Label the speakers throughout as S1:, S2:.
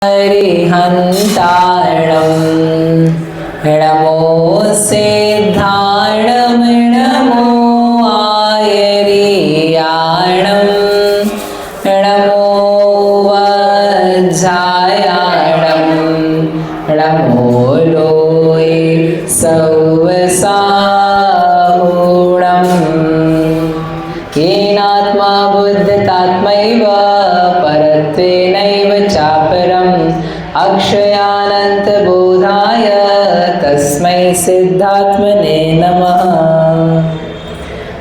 S1: हरिहन्ताणं नमो सिद्धाणं नमो आयर्याणं नमो वज्रायाणं नमो लोये सौवसाहूणं येनात्मा बुद्धतात्मैव परत्वेनैव चापरम् अक्षयानन्तबोधाय तस्मै सिद्धात्मने नमः।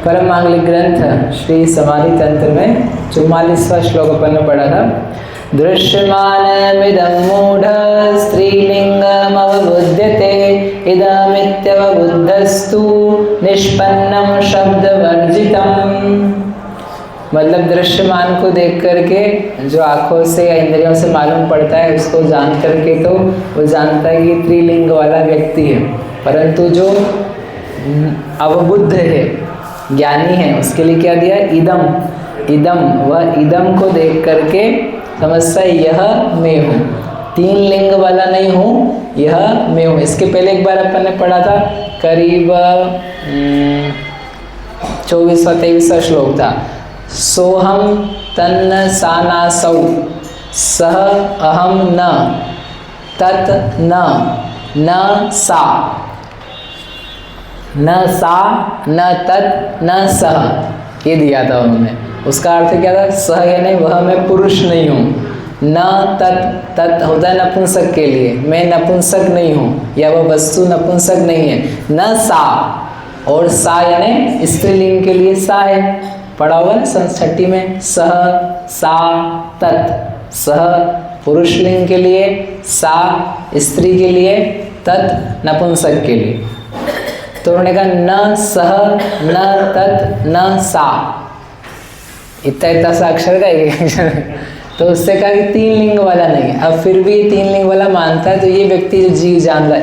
S1: परम मांगलिक ग्रंथ श्री समाधि तंत्र में 44वां श्लोक अपन ने पढ़ा था। दृश्यमानमिदं मूढ़ स्त्रीलिंगमवबुध्यते इदमित्यवबुद्धस्तु निष्पन्नं शब्दवर्जितम्। मतलब दृश्यमान को देख करके जो आंखों से या इंद्रियों से मालूम पड़ता है उसको जान करके तो वो जानता है कि त्रिलिंग वाला व्यक्ति है, परंतु जो अवबुद्ध है, ज्ञानी है, उसके लिए क्या दिया? इदम। इदम, वह इदम को देख करके समझता है यह मैं हूँ, तीन लिंग वाला नहीं हूँ, यह मैं हूँ। इसके पहले एक बार अपन ने पढ़ा था, करीब 24वां-23वां श्लोक था। सोहम तन्न सानासौ सह अहम न तत् न सा न तत् न सह, ये दिया था उन्होंने। उसका अर्थ क्या था? सह यानी वह मैं पुरुष नहीं हूँ, न तत् होता है नपुंसक के लिए, मैं नपुंसक नहीं हूँ या वह वस्तु नपुंसक नहीं है। न सा, और सा यानी स्त्रीलिंग के लिए सा है, पढ़ा हुआ है संस्कृति में, सह सा तत्। सह पुरुष लिंग के लिए, सा स्त्री के लिए, तत् नपुंसक के लिए। तो उन्होंने कहा न सह न तत् न सा, इतना सा अक्षर का एक अक्षर। तो उससे कहा कि तीन लिंग वाला नहीं। अब फिर भी तीन लिंग वाला मानता है तो ये व्यक्ति जो जीव जान रहा,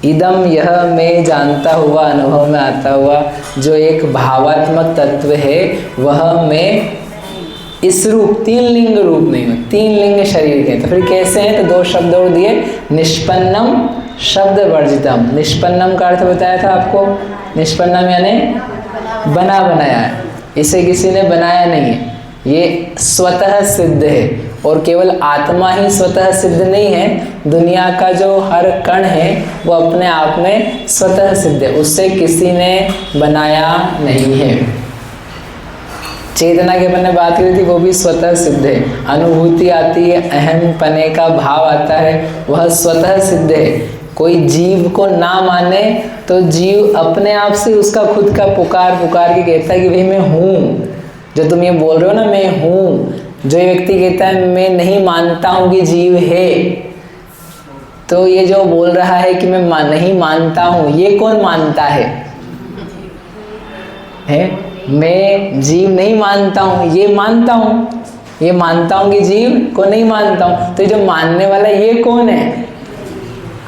S1: इदम यह मैं जानता हुआ, अनुभव में आता हुआ जो एक भावात्मक तत्व है, वह मैं इस रूप, तीन लिंग रूप नहीं हूँ, तीन लिंग शरीर के। तो फिर कैसे हैं? तो दो शब्द और दिए, निष्पन्नम शब्द वर्जितम। निष्पन्नम का अर्थ बताया था आपको, निष्पन्नम यानी बना बनाया है, इसे किसी ने बनाया नहीं है, ये स्वतः सिद्ध है। और केवल आत्मा ही स्वतः सिद्ध नहीं है, दुनिया का जो हर कण है वो अपने आप में स्वतः सिद्ध है, उससे किसी ने बनाया नहीं है। चेतना के अपन ने बात की थी, वो भी स्वतः सिद्ध है। अनुभूति आती है, अहम पने का भाव आता है, वह स्वतः सिद्ध है। कोई जीव को ना माने तो जीव अपने आप से उसका खुद का पुकार के कहता है कि भाई मैं हूँ। जो तुम ये बोल रहे हो ना मैं हूँ, जो व्यक्ति कहता है मैं नहीं मानता हूँ कि जीव है, तो ये जो बोल रहा है कि मैं नहीं मानता हूँ, ये कौन मानता है? मैं जीव नहीं मानता हूँ, ये मानता हूँ। ये मानता हूँ कि जीव को नहीं मानता हूँ, तो जो मानने वाला ये कौन है?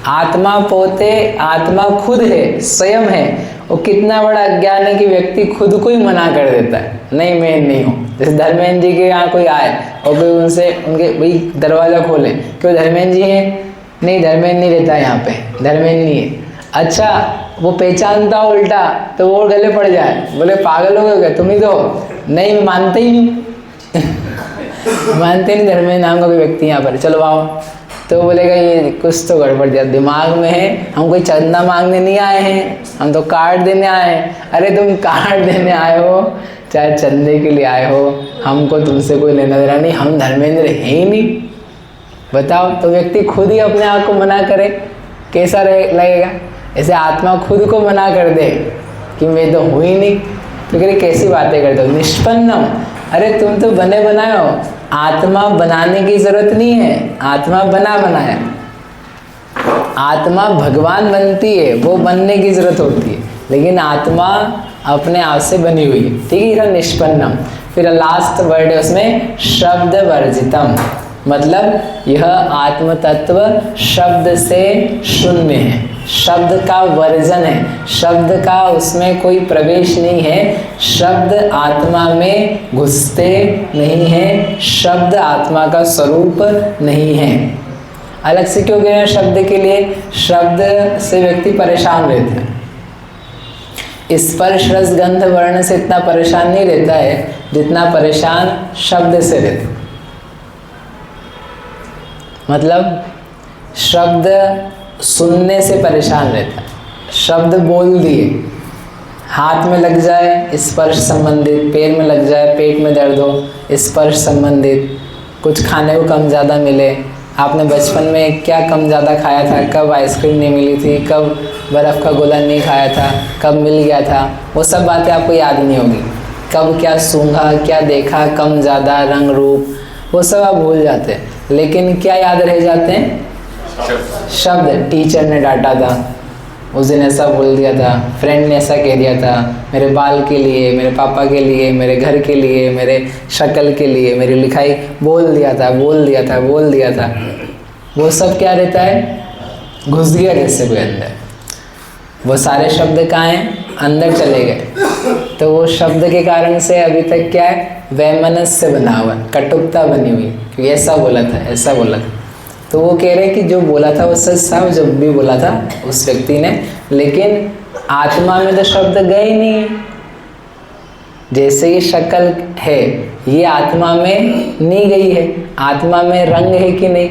S1: आत्मा पोते, आत्मा खुद है, स्वयं है। वो कितना बड़ा अज्ञान है कि व्यक्ति खुद को ही मना कर देता है, नहीं मैं नहीं हूँ। जैसे धर्मेंद्र जी के यहाँ कोई आए और कोई उनसे उनके भाई दरवाज़ा खोले, क्यों धर्मेंद्र जी हैं? नहीं धर्मेंद्र नहीं रहता यहाँ पे, धर्मेंद्र नहीं है। अच्छा, वो पहचानता उल्टा तो वो गले पड़ जाए, बोले पागल हो गए तुम ही तो? नहीं मानते ही नहीं मानते नहीं धर्मेंद्र नाम का कोई व्यक्ति यहाँ पर, चलो आओ। तो बोलेगा ये कुछ तो गड़बड़ दिया दिमाग में है, हम कोई चंदा मांगने नहीं आए हैं, हम तो कार्ड देने आए हैं। अरे तुम कार्ड देने आए हो चाहे चंदे के लिए आए हो, हमको तुमसे कोई लेना देना नहीं, हम धर्मेंद्र है ही नहीं। बताओ, तो व्यक्ति खुद ही अपने आप को मना करे, कैसा लगेगा? ऐसे आत्मा खुद को मना कर दे कि मैं तो हूँ ही नहीं, तो कह कैसी बातें करते हो? निष्पन्नम, अरे तुम तो बने बनाए हो, आत्मा बनाने की जरूरत नहीं है, आत्मा बना बनाया। आत्मा भगवान बनती है, वो बनने की जरूरत होती है, लेकिन आत्मा अपने आप से बनी हुई है। ठीक है, निष्पन्नम। फिर लास्ट वर्ड है उसमें शब्द वर्जितम, मतलब यह आत्म तत्व शब्द से शून्य है, शब्द का वर्जन है, शब्द का उसमें कोई प्रवेश नहीं है, शब्द आत्मा में घुसते नहीं है, शब्द आत्मा का स्वरूप नहीं है। अलग से क्यों कह रहे हैं शब्द के लिए? शब्द से व्यक्ति परेशान रहता है। स्पर्श रस गंध वर्ण से इतना परेशान नहीं रहता है जितना परेशान शब्द से रहता है। मतलब शब्द सुनने से परेशान रहता है। शब्द बोल दिए, हाथ में लग जाए स्पर्श संबंधित, पैर में लग जाए पेट में दर्द हो स्पर्श संबंधित, कुछ खाने को कम ज़्यादा मिले, आपने बचपन में क्या कम ज़्यादा खाया था, कब आइसक्रीम नहीं मिली थी, कब बर्फ़ का गोला नहीं खाया था, कब मिल गया था, वो सब बातें आपको याद नहीं होगी। कब क्या सूंघा, क्या देखा, कम ज़्यादा रंग रूप, वो सब आप भूल जाते हैं। लेकिन क्या याद रह जाते हैं? शब्द। टीचर ने डांटा था, उस दिन ऐसा बोल दिया था, फ्रेंड ने ऐसा कह दिया था, मेरे बाल के लिए, मेरे पापा के लिए, मेरे घर के लिए, मेरे शक्ल के लिए, मेरी लिखाई, बोल दिया था, बोल दिया था, बोल दिया था। वो सब क्या रहता है? घुस गया जैसे कोई अंदर। वो सारे शब्द कहाँ हैं? अंदर चले गए। तो वो शब्द के कारण से अभी तक क्या है? वैमनस्य बना हुआ है, कटुकता बनी हुई, क्योंकि ऐसा बोला था, ऐसा बोला था। तो वो कह रहे हैं कि जो बोला था वो सच था, जब भी बोला था उस व्यक्ति ने, लेकिन आत्मा में तो शब्द गए ही नहीं। जैसे ये शक्ल है, ये आत्मा में नहीं गई है। आत्मा में रंग है कि नहीं?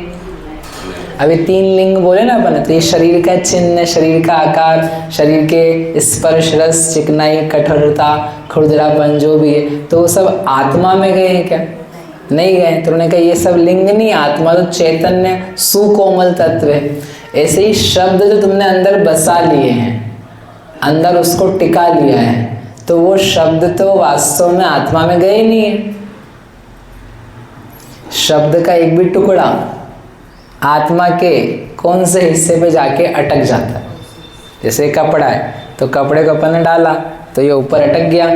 S1: अभी 3 लिंग बोले ना अपन, तो ये शरीर का चिन्ह, शरीर का आकार, शरीर के स्पर्श रस चिकनाई कठोरता खुरदरापन जो भी है, तो वो सब आत्मा में गए हैं क्या? नहीं गए। तो उन्होंने कहा ये सब लिंग नहीं, आत्मा तो चैतन्य सुकोमल तत्व है। ऐसे ही शब्द जो तुमने अंदर बसा लिए हैं, अंदर उसको टिका लिया है, तो वो शब्द तो वास्तव में आत्मा में गए नहीं है। शब्द का एक भी टुकड़ा आत्मा के कौन से हिस्से पे जाके अटक जाता है? जैसे कपड़ा है, तो कपड़े को अपन ने डाला तो ये ऊपर अटक गया,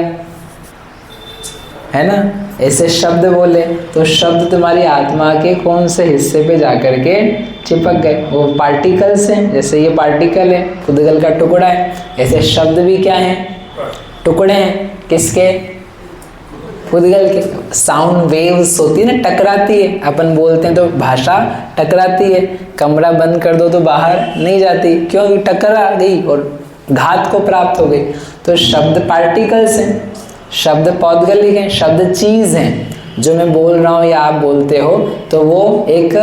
S1: है ना? ऐसे शब्द बोले तो शब्द तुम्हारी आत्मा के कौन से हिस्से पे जाकर के चिपक गए। वो पार्टिकल्स हैं, जैसे ये पार्टिकल है, पुद्गल का टुकड़ा है, ऐसे शब्द भी क्या हैं? टुकड़े हैं। किसके? पुद्गल के। साउंड वेव्स होती है ना, टकराती है, अपन बोलते हैं तो भाषा टकराती है। कमरा बंद कर दो तो बाहर नहीं जाती, क्यों? टकरा गई और घात को प्राप्त हो गई। तो शब्द पार्टिकल्स हैं, शब्द पौद्गलिक हैं, शब्द चीज़ हैं। जो मैं बोल रहा हूँ या आप बोलते हो तो वो एक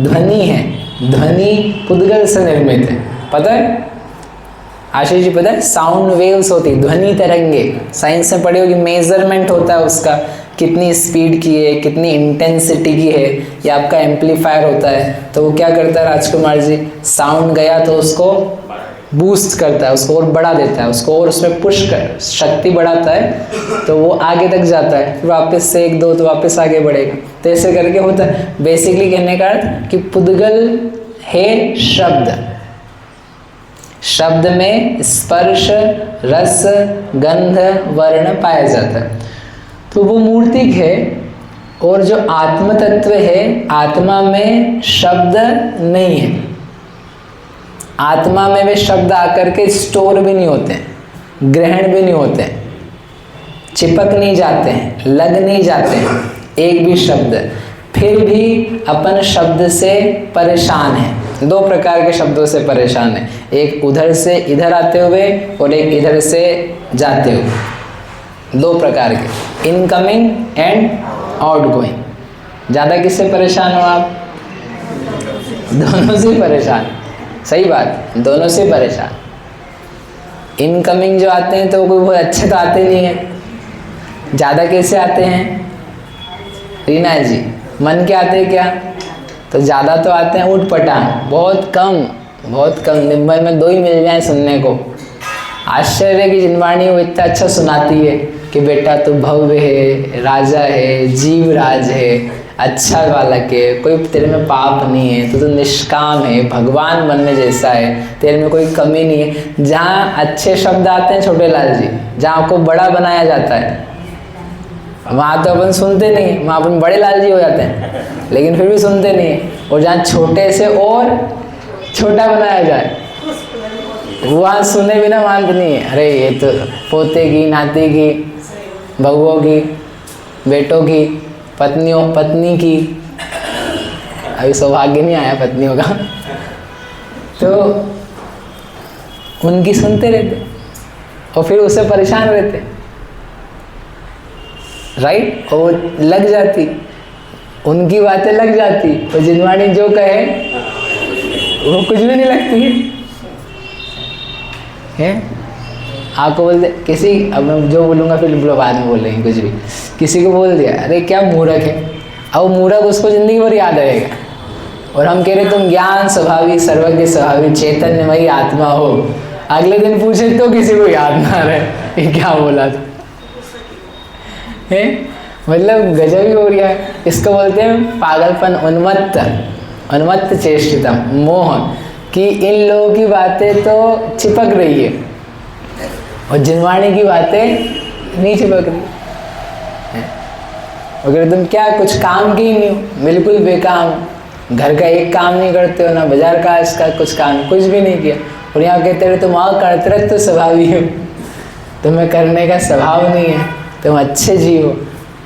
S1: ध्वनि है। ध्वनि पुद्गल से निर्मित है, पता है आशीष जी? पता है साउंड वेव्स होती, ध्वनि तरंगे। साइंस में पढ़े होगी, मेजरमेंट होता है उसका, कितनी स्पीड की है, कितनी इंटेंसिटी की है। ये आपका एम्पलीफायर होता है, तो वो क्या करता है राजकुमार जी? साउंड गया तो उसको बूस्ट करता है, उसको और बढ़ा देता है, उसको और उसमें पुश कर शक्ति बढ़ाता है, तो वो आगे तक जाता है, फिर वापस से 1 2 तो वापस आगे बढ़ेगा। तो ऐसे करके होता है। बेसिकली कहने का अर्थ कि पुद्गल है शब्द। शब्द में स्पर्श रस गंध वर्ण पाया जाता है, तो वो मूर्तिक है। और जो आत्म तत्व है, आत्मा में शब्द नहीं है। आत्मा में वे शब्द आकर के स्टोर भी नहीं होते, ग्रहण भी नहीं होते, चिपक नहीं जाते हैं, लग नहीं जाते हैं एक भी शब्द। फिर भी अपन शब्द से परेशान हैं। 2 प्रकार के शब्दों से परेशान है, एक उधर से इधर आते हुए और एक इधर से जाते हुए। 2 प्रकार के, इनकमिंग एंड आउटगोइंग। ज़्यादा किससे परेशान हो आप? दोनों से परेशान। सही बात, दोनों से परेशान। इनकमिंग जो आते हैं तो कोई बहुत अच्छे तो आते नहीं हैं। ज़्यादा कैसे आते हैं रीना जी? मन के आते हैं क्या? तो ज़्यादा तो आते हैं ऊट पटांग, बहुत कम दिन भर में 2 ही मिल जाए सुनने को। आश्चर्य की जिनवाणी वो इतना अच्छा सुनाती है कि बेटा तू भव्य है, राजा है, जीवराज है, अच्छा बालक है, कोई तेरे में पाप नहीं है, तो निष्काम है, भगवान बनने जैसा है, तेरे में कोई कमी नहीं है। जहाँ अच्छे शब्द आते हैं छोटे लाल जी, जहाँ आपको बड़ा बनाया जाता है, वहाँ तो अपन सुनते नहीं है, वहाँ अपन बड़े लालची हो जाते हैं, लेकिन फिर भी सुनते नहीं है। और जहाँ छोटे से और छोटा बनाया जाए वहाँ सुने बिना मानते नहीं है। अरे ये तो पोते की, नाती की, बहुओं की, बेटों की, पत्नी की, अभी सौभाग्य नहीं आया पत्नियों का, तो उनकी सुनते रहते और फिर उससे परेशान रहते, राइट। और लग जाती, उनकी बातें लग जाती, और जिनवाणी जो कहे वो कुछ भी नहीं लगती है। आपको बोलते किसी, अब मैं जो बोलूँगा फिर बाद में बोल रहे हैं कुछ भी, किसी को बोल दिया अरे क्या मूर्ख है, अब वो मूर्ख उसको जिंदगी भर याद रहेगा। और हम कह रहे तुम ज्ञान स्वभावी, सर्वज्ञ स्वभावी, चैतन्यमयी आत्मा हो, अगले दिन पूछे तो किसी को याद ना रहे ये क्या बोला था है। मतलब गजब ही हो गया है। इसको बोलते हैं पागलपन, उन्मत्त चेष्टितम, मोह, कि इन लोगों की बातें तो चिपक रही है और जिनवाणी की बातें नहीं चिपक रही है। अगर तुम क्या कुछ काम की ही नहीं हो, बिल्कुल बेकाम, घर का एक काम नहीं करते हो, ना बाजार का इसका कुछ काम, कुछ भी नहीं किया, और यहाँ कहते रहे तुम कर्तृत्व स्वभावी हो, तुम्हें करने का स्वभाव नहीं है, तुम अच्छे जीव हो,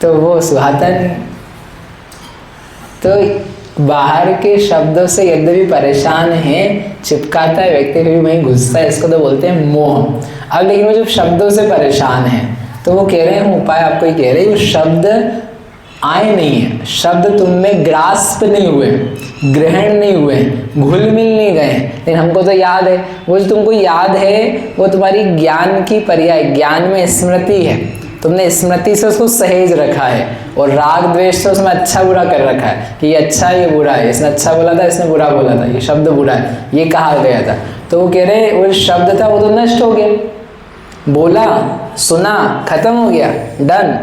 S1: तो वो सुहाता नहीं। तो बाहर के शब्दों से यद्यपि परेशान है, चिपकाता है व्यक्ति, फिर वहीं घुसता है, इसको तो बोलते हैं मोह। अब लेकिन वो जब शब्दों से परेशान है तो वो कह रहे हैं, उपाय आपको ही कह रहे हैं, वो शब्द आए नहीं है, शब्द तुम में ग्रास्प नहीं हुए, ग्रहण नहीं हुए, घुल मिल नहीं गए, लेकिन हमको तो याद है। वो जो तुमको याद है वो तुम्हारी ज्ञान की पर्याय, ज्ञान में स्मृति है, तुमने स्मृति से उसको सहेज रखा है, और राग द्वेष से उसमें अच्छा बुरा कर रखा है कि ये अच्छा है, ये बुरा है, इसने अच्छा बोला था, इसने बुरा बोला था, ये शब्द बुरा है, ये कहा गया था। तो वो कह रहे वो शब्द था वो तो नष्ट हो गया, बोला, सुना, खत्म हो गया, डन।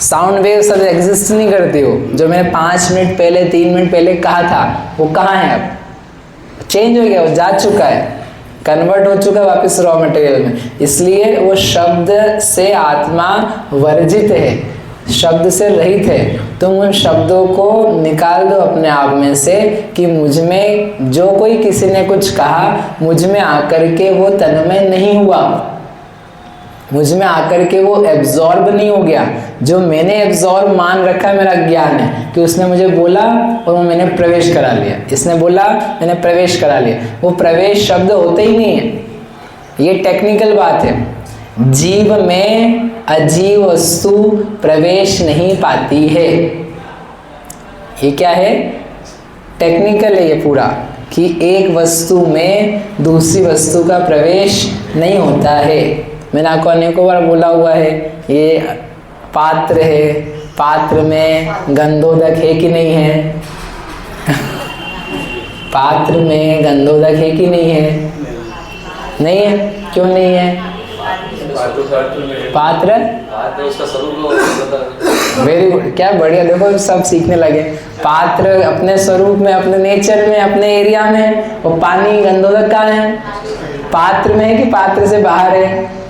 S1: साउंड वेव सब एग्जिस्ट नहीं करती हो, जो मैंने 5 मिनट पहले, 3 मिनट पहले कहा था वो कहाँ है, अब चेंज हो गया, वो जा चुका है, कन्वर्ट हो चुका है वापस रॉ मटेरियल में। इसलिए वो शब्द से आत्मा वर्जित है, शब्द से रहित है। तुम उन शब्दों को निकाल दो अपने आप में से कि मुझ में जो कोई किसी ने कुछ कहा, मुझ में आकर के वो तन्मय नहीं हुआ, मुझ में आकर के वो एब्जॉर्ब नहीं हो गया। जो मैंने एब्जॉर्ब मान रखा है मेरा ज्ञान है कि उसने मुझे बोला और वो मैंने प्रवेश करा लिया, इसने बोला मैंने प्रवेश करा लिया, वो प्रवेश शब्द होते ही नहीं है। ये टेक्निकल बात है। जीव में अजीव वस्तु प्रवेश नहीं पाती है। ये क्या है? टेक्निकल है ये पूरा, कि एक वस्तु में दूसरी वस्तु का प्रवेश नहीं होता है। मैंने आपको अनेकों बार बोला हुआ है, ये पात्र है, पात्र में गंधोदक है कि नहीं है? पात्र में गंधोदक है कि नहीं है? नहीं है। क्यों नहीं है? पात्र उसका स्वरूप। वेरी गुड, क्या बढ़िया, देखो सब सीखने लगे। पात्र अपने स्वरूप में, अपने नेचर में, अपने एरिया में, और पानी गंधोदक कहाँ है? पात्र में है कि पात्र से बाहर है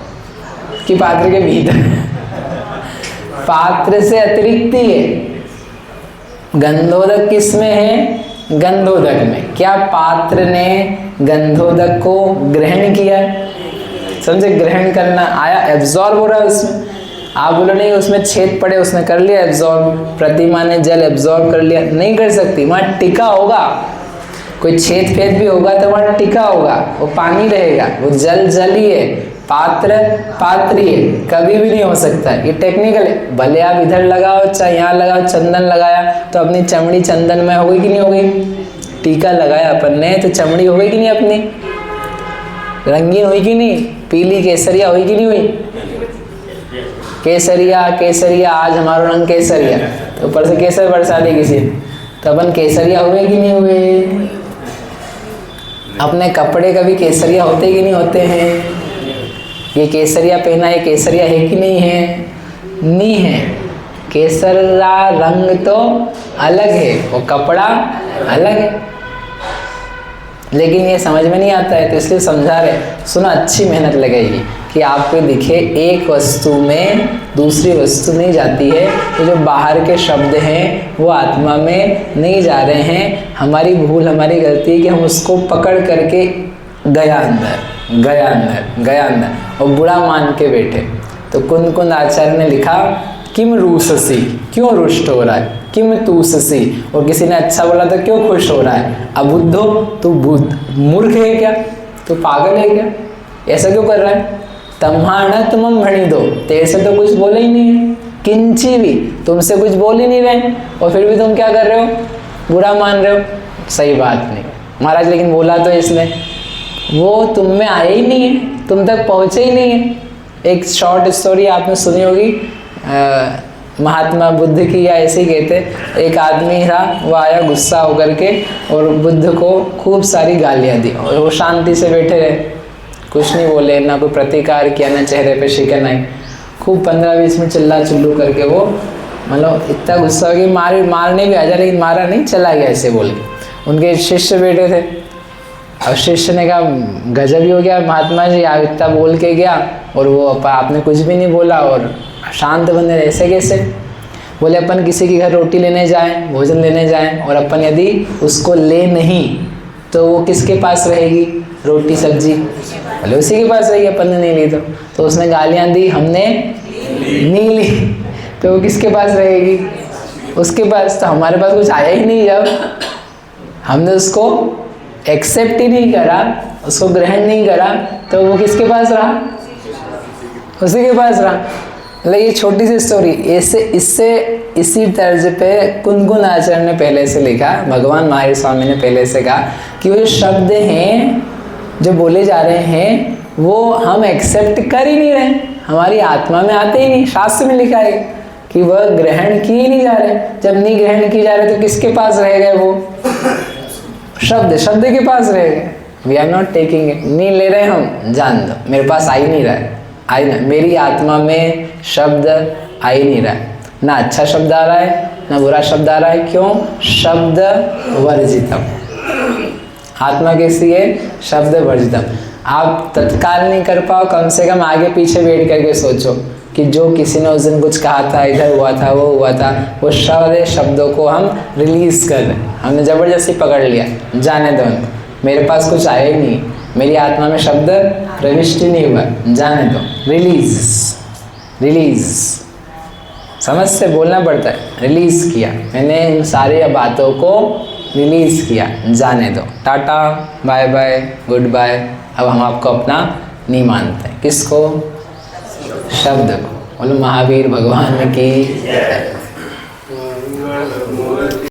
S1: कि पात्र के भीतर? पात्र से अतिरिक्त ही है। गंधोदक किस में है? गंधोदक में। क्या पात्र ने गंधोदक को ग्रहण किया? समझे? ग्रहण करना आया, एब्जॉर्ब हो रहा है उसमें। आप बोलो नहीं उसमें छेद पड़े, उसने कर लिया एब्जॉर्ब, प्रतिमा ने जल एब्जॉर्ब कर लिया, नहीं कर सकती, वहाँ टिका होगा। कोई छेद फेद भी होगा तो वहाँ टिका होगा, वो पानी रहेगा, वो जल जल ही है, पात्र पात्र ही है, कभी भी नहीं हो सकता। ये टेक्निकल है। भले आप इधर लगाओ चाहे यहाँ लगाओ, चंदन लगाया तो अपनी चमड़ी चंदन में हो गई कि नहीं हो गई? टीका लगाया अपन ने तो चमड़ी हो गई कि नहीं अपनी? रंगीन हुई कि नहीं? पीली केसरिया हुई कि नहीं हुई? केसरिया केसरिया, आज हमारा रंग केसरिया, तो ऊपर से केसर बरसा दी किसी, तो अपन केसरिया हुए कि नहीं हुए? अपने कपड़े कभी केसरिया होते कि नहीं होते हैं? ये केसरिया पहना, ये केसरिया है कि नहीं है? नहीं है। केसरा रंग तो अलग है, वो कपड़ा अलग है, लेकिन ये समझ में नहीं आता है, तो इसलिए समझा रहे। सुनो, अच्छी मेहनत लगेगी कि आपको दिखे एक वस्तु में दूसरी वस्तु नहीं जाती है, तो जो बाहर के शब्द हैं वो आत्मा में नहीं जा रहे हैं। हमारी भूल, हमारी गलती है कि हम उसको पकड़ करके गया अंदर और बुरा मान के बैठे। तो कुंद आचार्य ने लिखा, किम रूससी, क्यों रुष्ट हो रहा है, किम तूससी, और किसी ने अच्छा बोला तो क्यों खुश हो रहा है, अबुद्धो, तू मूर्ख है क्या, तू पागल है क्या, ऐसा क्यों कर रहा है, तम्हाना तुम भणी दो, तेरे से तो कुछ बोला ही नहीं है, किंची भी, तुमसे कुछ बोल ही नहीं रहे और फिर भी तुम क्या कर रहे हो, बुरा मान रहे हो, सही बात नहीं महाराज, लेकिन बोला तो इसने, वो तुम में आया ही नहीं है, तुम तक पहुँचे ही नहीं है। एक शॉर्ट स्टोरी आपने सुनी होगी, महात्मा बुद्ध की, या ऐसे ही कहते, एक आदमी था, वो आया गुस्सा होकर के और बुद्ध को खूब सारी गालियाँ दी, और वो शांति से बैठे रहे, कुछ नहीं बोले, ना कोई प्रतिकार किया, ना चेहरे पे शिकन आई। खूब 15-20 मिनट चिल्ला चिल्लू करके वो मतलब इतना गुस्सा हो गया, मारने भी आ जा, लेकिन मारा नहीं, चला गया ऐसे बोल के। उनके शिष्य बैठे थे, अब शिष्य ने कहा गजब ही हो गया महात्मा जी, आप इतना बोल के गया और वो आपने कुछ भी नहीं बोला और शांत बने, ऐसे कैसे। बोले अपन किसी के घर रोटी लेने जाएं, भोजन लेने जाएं, और अपन यदि उसको ले नहीं तो वो किसके पास रहेगी रोटी सब्जी, बोले उसी के पास रहेगी, अपन ने नहीं ली तो उसने गालियाँ दी, हमने नहीं ली तो वो किसके पास रहेगी, उसके पास। तो हमारे पास कुछ आया ही नहीं, जब हमने उसको एक्सेप्ट ही नहीं करा, उसको ग्रहण नहीं करा, तो वो किसके पास रहा, उसी के पास रहा। मतलब ये छोटी सी स्टोरी, इससे इसी तर्ज पे कुंद आचार्य ने पहले से लिखा, भगवान महावीर स्वामी ने पहले से कहा कि वो जो शब्द हैं जो बोले जा रहे हैं वो हम एक्सेप्ट कर ही नहीं रहे, हमारी आत्मा में आते ही नहीं। शास्त्र में लिखा है कि वह ग्रहण किए ही नहीं जा रहे, जब नहीं ग्रहण किए जा रहे तो किसके पास रह गए, वो शब्द के पास रह गए। We are not taking it, नहीं ले रहे हम, जान दो, मेरे पास आ ही नहीं रहा है, आई ना, मेरी आत्मा में शब्द आ ही नहीं रहा है, ना अच्छा शब्द आ रहा है ना बुरा शब्द आ रहा है। क्यों, शब्द वर्जितम, आत्मा कैसी है, शब्द वर्जितम। आप तत्काल नहीं कर पाओ, कम से कम आगे पीछे बैठ करके सोचो कि जो किसी ने उस दिन कुछ कहा था, इधर हुआ था, वो हुआ था, वो शब्दों को हम रिलीज कर रहे हैं, हमने ज़बरदस्ती पकड़ लिया, जाने दो उनको, मेरे पास कुछ आया ही नहीं, मेरी आत्मा में शब्द प्रविष्टि नहीं हुआ, जाने दो, रिलीज, समझ से बोलना पड़ता है, रिलीज़ किया मैंने, इन सारी बातों को रिलीज़ किया, जाने दो, tata bye bye goodbye. अब हम आपको अपना नहीं मानते, किसको, शब्द को। बोलो महावीर भगवान की।